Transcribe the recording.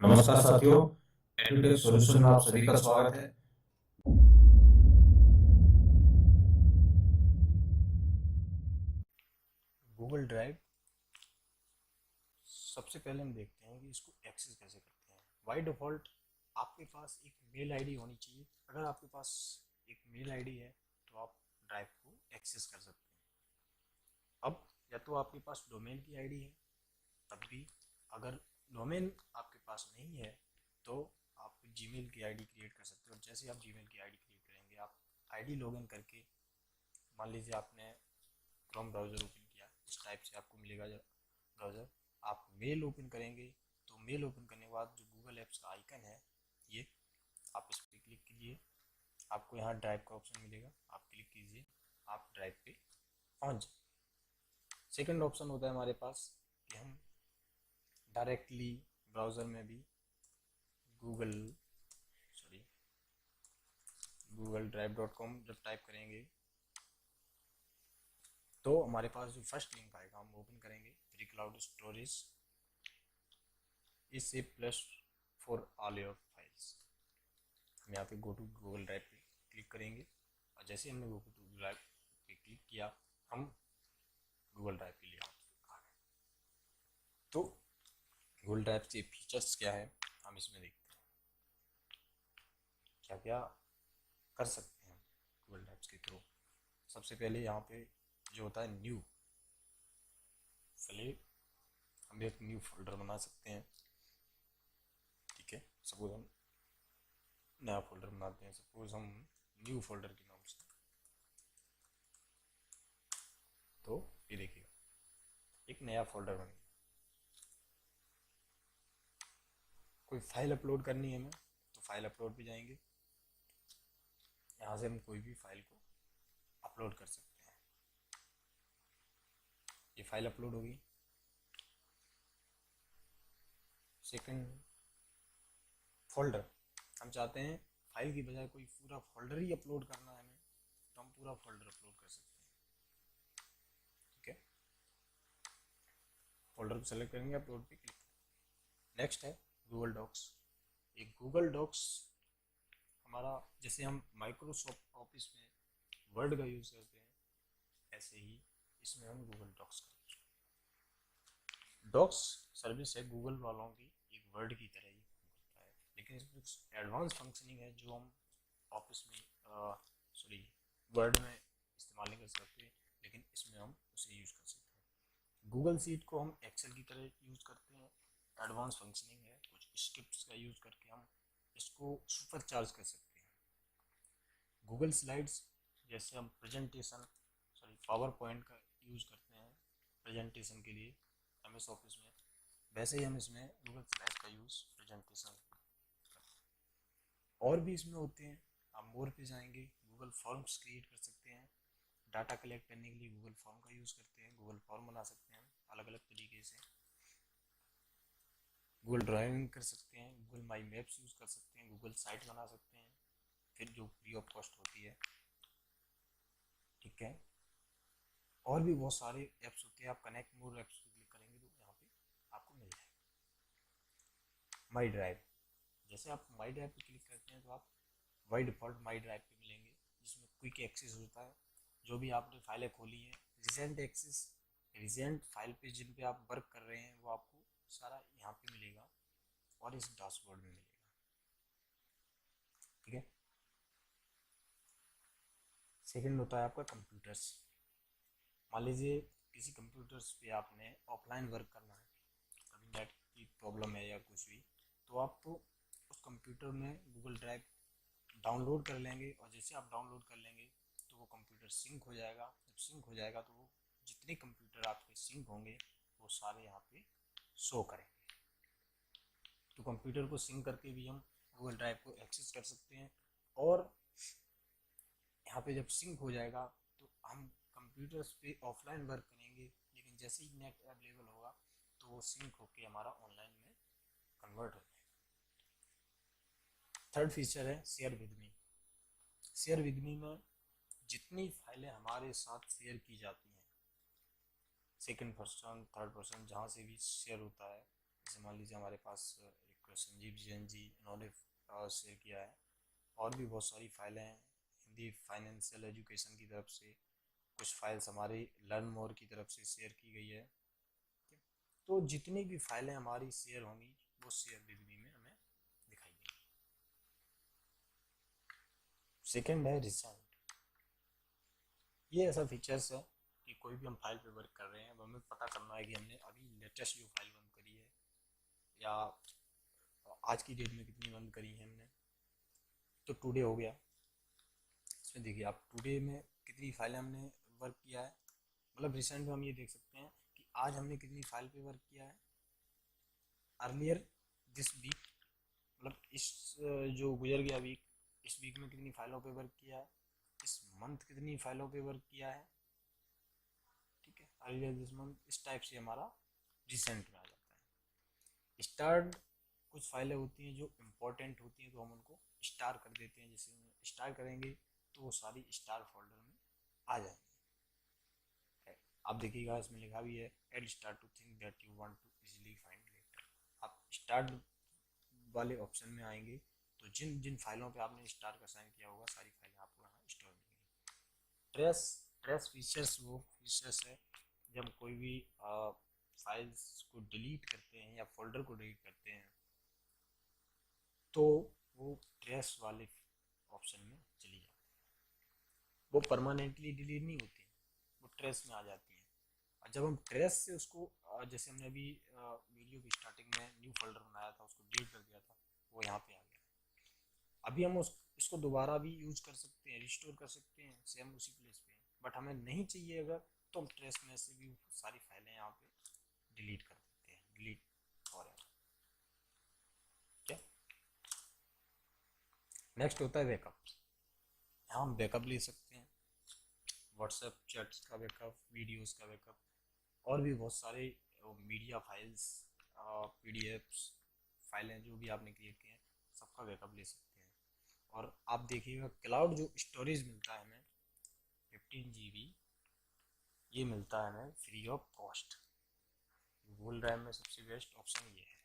नमस्कार साथियों, edutech solution में आप सभी का स्वागत है। गूगल ड्राइव सबसे पहले हम देखते हैं कि इसको एक्सेस कैसे करते हैं। बाय डिफ़ॉल्ट आपके पास एक मेल आईडी होनी चाहिए। अगर आपके पास एक मेल आईडी है तो आप ड्राइव को एक्सेस कर सकते हैं। अब या तो आपके पास डोमेन की आईडी है, तब भी अगर डोमेन आपके पास नहीं है तो आप जीमेल की आईडी क्रिएट कर सकते हो। और जैसे आप जीमेल की आईडी क्रिएट करेंगे, आप आईडी लॉगिन करके, मान लीजिए आपने क्रोम ब्राउज़र ओपन किया, इस टाइप से आपको मिलेगा ब्राउज़र। आप मेल ओपन करेंगे तो मेल ओपन करने के बाद जो गूगल एप्स का आइकन है, ये आप इस पर क्लिक कीजिए, आपको यहाँ ड्राइव का ऑप्शन मिलेगा, आप क्लिक कीजिए, आप ड्राइव पे पहुँच जाए। सेकंड ऑप्शन होता है हमारे पास कि हम डायरेक्टली ब्राउज़र में भी गूगल ड्राइव.com जब टाइप करेंगे तो हमारे पास जो फर्स्ट लिंक आएगा, हम ओपन करेंगे, free cloud storage is a plus for all your files. हम यहाँ पे गो टू गूगल ड्राइव पे क्लिक करेंगे और जैसे हमने गो टू गूगल ड्राइव पे क्लिक किया, हम गूगल ड्राइव के लिए आ गए। तो गूगल ड्राइव के फीचर्स क्या है, हम इसमें देखते हैं क्या क्या कर सकते हैं गूगल ड्राइव के थ्रू। सबसे पहले यहाँ पे जो होता है न्यू, चलिए हम एक न्यू फोल्डर बना सकते हैं। ठीक है, सपोज हम नया फोल्डर बनाते हैं, सपोज हम न्यू फोल्डर के नाम से। तो ये देखिए एक नया फोल्डर बन गया। कोई फाइल अपलोड करनी है हमें तो फाइल अपलोड पे जाएंगे, यहाँ से हम कोई भी फाइल को अपलोड कर सकते हैं। ये फाइल अपलोड होगी। सेकंड फोल्डर, हम चाहते हैं फाइल की बजाय कोई पूरा फोल्डर ही अपलोड करना है हमें, तो हम पूरा फोल्डर अपलोड कर सकते हैं। ठीक है, फोल्डर को सेलेक्ट करेंगे, अपलोड पे क्लिक। नेक्स्ट है गूगल डॉक्स। एक गूगल डॉक्स हमारा, जैसे हम माइक्रोसॉफ्ट ऑफिस में वर्ड का यूज़ करते हैं, ऐसे ही इसमें हम गूगल डॉक्स करेंगे। डॉक्स सर्विस है गूगल वालों की, एक वर्ड की तरह ही करता है, लेकिन इसमें कुछ एडवांस फंक्शनिंग है जो हम ऑफिस में वर्ड में इस्तेमाल नहीं कर सकते, लेकिन इसमें हम उसे यूज़ कर सकते हैं। गूगल शीट को हम एक्सेल की तरह यूज़ करते हैं, एडवांस फंक्शनिंग है, कुछ स्क्रिप्ट्स का यूज़ करके हम इसको सुपर चार्ज कर सकते हैं। गूगल स्लाइड्स, जैसे हम पावर पॉइंट का यूज़ करते हैं प्रेजेंटेशन के लिए एमएस ऑफिस में, वैसे ही हम इसमें गूगल स्लाइड्स का यूज़ प्रेजेंटेशन करते हैं। और भी इसमें होते हैं, आप मोर पे जाएंगे, गूगल फॉर्म्स क्रिएट कर सकते हैं। डाटा कलेक्ट करने के लिए गूगल फॉर्म का यूज़ करते हैं, गूगल फॉर्म बना सकते हैं अलग अलग तरीके से। गूगल ड्राइविंग कर सकते हैं, गूगल माई मैप्स यूज़ कर सकते हैं, गूगल साइट बना सकते हैं, फिर जो फ्री ऑफ कॉस्ट होती है। ठीक है, और भी बहुत सारे ऐप्स होते हैं। आप कनेक्ट मोर ऐप्स पे क्लिक करेंगे तो यहाँ पे आपको मिल जाएगा। माई ड्राइव, जैसे आप माई ड्राइव पे क्लिक करते हैं तो आप बाई डिफ़ॉल्ट माई ड्राइव पे मिलेंगे, जिसमें क्विक एक्सेस होता है। जो भी आपने फाइलें खोली हैं, रिसेंट एक्सेस, रिसेंट फाइल पे जिन पे आप वर्क कर रहे हैं वो आपको सारा यहाँ पे मिलेगा और इस डैशबोर्ड में मिलेगा। ठीक है, सेकंड होता है आपका कंप्यूटर्स। मान लीजिए किसी कंप्यूटर्स पे आपने ऑफलाइन वर्क करना है, कभी नेट की प्रॉब्लम है या कुछ भी, तो आप तो उस कंप्यूटर में गूगल ड्राइव डाउनलोड कर लेंगे, और जैसे आप डाउनलोड कर लेंगे तो वो कंप्यूटर सिंक हो जाएगा। जब सिंक हो जाएगा तो वो जितने कंप्यूटर आपके सिंक होंगे वो सारे यहाँ पे शो करेंगे। तो कंप्यूटर को सिंक करके भी हम गूगल ड्राइव को एक्सेस कर सकते हैं। और यहाँ पे जब सिंक हो जाएगा तो हम कंप्यूटर्स पे ऑफलाइन वर्क करेंगे, लेकिन जैसे ही नेट अवेलेबल होगा तो वो सिंक होके हमारा ऑनलाइन में कन्वर्ट हो जाएगा। थर्ड फीचर है share with me. Share with me में जितनी फाइलें हमारे साथ शेयर की जाती हैं, सेकंड पर्सन थर्ड पर्सन जहाँ से भी शेयर होता है, जैसे मान लीजिए हमारे पास एक डॉक्टर संजीव जैन जी, इन्होंने शेयर किया है। और भी बहुत सारी फाइलें हैं हिंदी फाइनेंशियल एजुकेशन की तरफ से, कुछ फाइल्स हमारी लर्न मोर की तरफ से शेयर की गई है। तो जितनी भी फाइलें हमारी शेयर होंगी वो शेयर बिजली में हमें दिखाई देंगी। सेकंड है रिसेंट। ये ऐसा फीचर्स है कि कोई भी हम फाइल पे वर्क कर रहे हैं, अब हमें पता करना है कि हमने अभी लेटेस्ट जो फाइल बंद करी है या आज की डेट में कितनी बंद करी है हमने। तो टुडे हो गया, इसमें देखिए आप टुडे में कितनी फाइलें हमने वर्क किया है। मतलब रिसेंट में हम ये देख सकते हैं कि आज हमने कितनी फाइल पे वर्क किया है। अर्लियर दिस वीक, मतलब इस जो गुजर गया वीक, इस वीक में कितनी फाइलों पे वर्क किया है, इस मंथ कितनी फाइलों पे वर्क किया है। ठीक है, अर्लियर दिस मंथ, इस टाइप से हमारा रिसेंट में आ जाता है। स्टार्ट, कुछ फाइलें होती हैं जो इम्पोर्टेंट होती हैं तो हम उनको स्टार कर देते हैं। जैसे स्टार करेंगे तो वो सारी स्टार फोल्डर में आ जाएंगी। आप देखिएगा इसमें लिखा भी है add star to thing that you want to easily find letter. आप स्टार्ट वाले ऑप्शन में आएंगे तो जिन जिन फाइलों पे आपने स्टार का साइन किया होगा सारी फाइलें आपको यहाँ स्टोर मिलेंगी। ट्रेस, ट्रेस फीचर्स वो फीचर्स है जब कोई भी फाइल्स को डिलीट करते हैं या फोल्डर को डिलीट करते हैं तो वो ट्रेस वाले ऑप्शन में चली जाती है। वो परमानेंटली डिलीट नहीं होती, वो ट्रेस में आ जाती है। और जब हम ट्रेस से उसको जैसे हमने अभी वीडियो की स्टार्टिंग में न्यू फोल्डर बनाया था, उसको डिलीट कर दिया था, वो यहाँ पे आ गया। अभी हम इसको दोबारा भी यूज कर सकते हैं, रिस्टोर कर सकते हैं सेम उसी प्लेस पे, बट हमें नहीं चाहिए अगर, तो हम ट्रेस में से भी सारी फाइलें यहाँ पे डिलीट कर देते हैं, डिलीट फॉरएवर। क्या नेक्स्ट होता है बैकअप। यहाँ हम बैकअप ले सकते हैं, व्हाट्सएप चैट्स का बैकअप, वीडियोस का बैकअप, और भी बहुत सारे मीडिया फाइल्स, पीडीएफ्स फाइलें जो भी आपने क्रिएट किए हैं सबका बैकअप ले सकते हैं। और आप देखिएगा क्लाउड जो स्टोरेज मिलता है हमें 15 GB, ये मिलता है हमें free of cost. Google drive में सबसे बेस्ट ऑप्शन ये है।